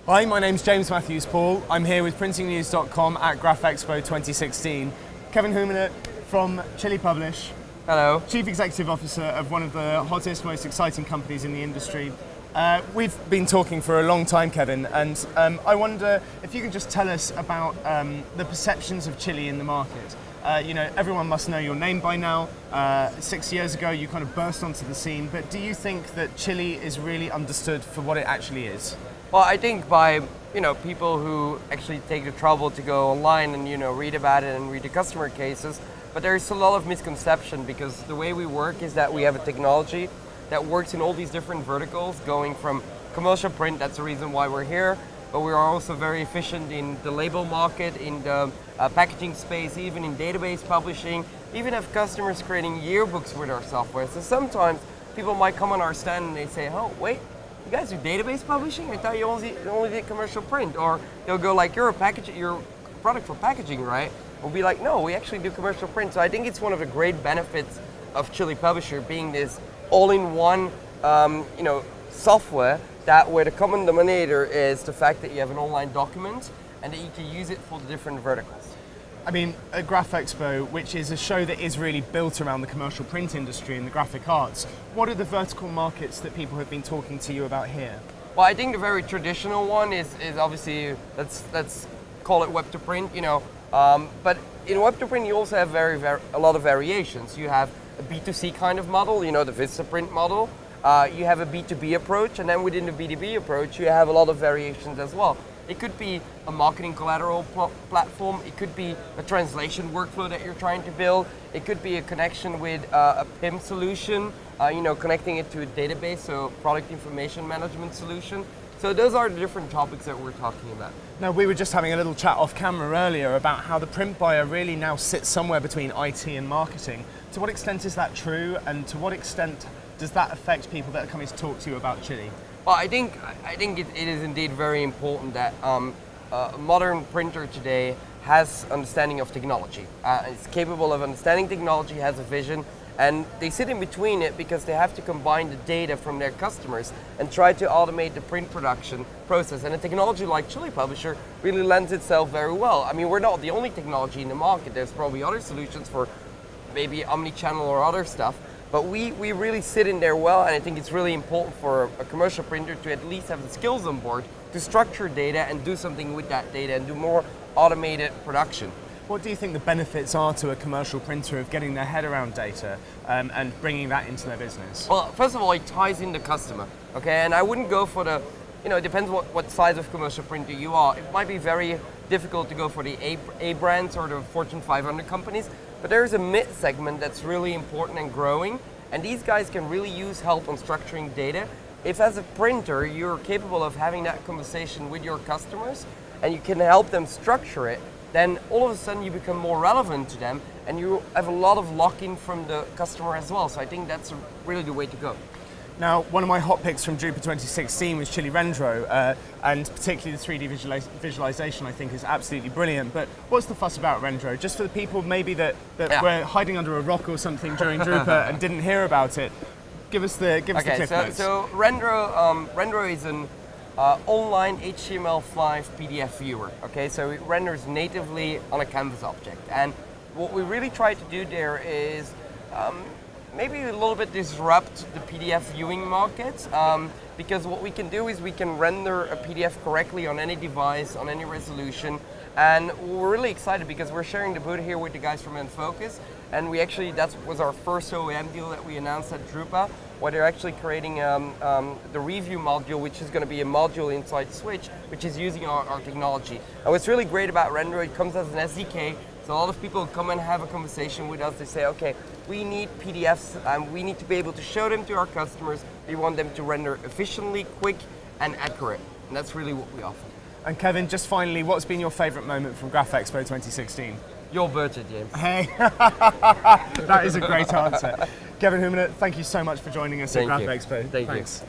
Hi, my name's James Matthews Paul. I'm here with PrintingNews.com at Graph Expo 2016. Kevin Humanet from Chili Publish. Hello. Chief Executive Officer of one of the hottest, most exciting companies in the industry. We've been talking for a long time, Kevin, and I wonder if you could just tell us about the perceptions of chili in the market. Everyone must know your name by now. 6 years ago, you kind of burst onto the scene, but do you think that chili is really understood for what it actually is? Well, I think by people who actually take the trouble to go online and read about it and read the customer cases, but there's a lot of misconception because the way we work is that we have a technology that works in all these different verticals, going from commercial print, that's the reason why we're here, but we are also very efficient in the label market, in the packaging space, even in database publishing, even have customers creating yearbooks with our software. So sometimes people might come on our stand and they say, oh, wait, you guys do database publishing? I thought you only did commercial print. Or they'll go like, you're a product for packaging, right? We'll be like, no, we actually do commercial print. So I think it's one of the great benefits of Chili Publisher being this all-in-one software where the common denominator is the fact that you have an online document and that you can use it for the different verticals. I mean, at Graph Expo, which is a show that is really built around the commercial print industry and the graphic arts, what are the vertical markets that people have been talking to you about here? Well, I think the very traditional one is obviously, let's call it web to print, but in web to print you also have a lot of variations. You have a B2C kind of model, the Vistaprint model. You have a B2B approach, and then within the B2B approach you have a lot of variations as well. It could be a marketing collateral platform, it could be a translation workflow that you're trying to build, it could be a connection with a PIM solution, connecting it to a database, so product information management solution. So those are the different topics that we're talking about. Now, we were just having a little chat off camera earlier about how the print buyer really now sits somewhere between IT and marketing. To what extent is that true, and to what extent does that affect people that are coming to talk to you about chili? Well, I think it is indeed very important that a modern printer today has understanding of technology. It's capable of understanding technology, has a vision, and they sit in between it because they have to combine the data from their customers and try to automate the print production process. And a technology like Chili Publisher really lends itself very well. I mean, we're not the only technology in the market. There's probably other solutions for maybe omni-channel or other stuff. But we really sit in there well, and I think it's really important for a commercial printer to at least have the skills on board to structure data and do something with that data and do more automated production. What do you think the benefits are to a commercial printer of getting their head around data and bringing that into their business? Well, first of all, it ties in the customer, okay? And I wouldn't go for the, it depends what size of commercial printer you are. It might be very difficult to go for the A brands or the Fortune 500 companies, but there's a mid segment that's really important and growing, and these guys can really use help on structuring data. If as a printer you're capable of having that conversation with your customers and you can help them structure it, then all of a sudden you become more relevant to them and you have a lot of lock-in from the customer as well. So I think that's really the way to go. Now, one of my hot picks from Drupa 2016 was Chili Rendro, and particularly the 3D visualization I think is absolutely brilliant. But what's the fuss about Rendro? Just for the people maybe that were hiding under a rock or something during Drupa and didn't hear about it, give us the cliff notes. So Rendro is an online HTML5 PDF viewer. Okay, so it renders natively on a canvas object, and what we really try to do there is maybe a little bit disrupt the PDF viewing market, because what we can do is we can render a PDF correctly on any device, on any resolution, and we're really excited because we're sharing the booth here with the guys from Enfocus, and that was our first OEM deal that we announced at Drupa, where they're actually creating the review module, which is going to be a module inside Switch, which is using our technology. And what's really great about Rendro, it comes as an SDK. So a lot of people come and have a conversation with us. They say, okay, we need PDFs and we need to be able to show them to our customers. We want them to render efficiently, quick and accurate. And that's really what we offer. And Kevin, just finally, what's been your favorite moment from Graph Expo 2016? Your birthday, James. Hey, that is a great answer. Kevin Humanet, thank you so much for joining us at Graph Expo. Thanks.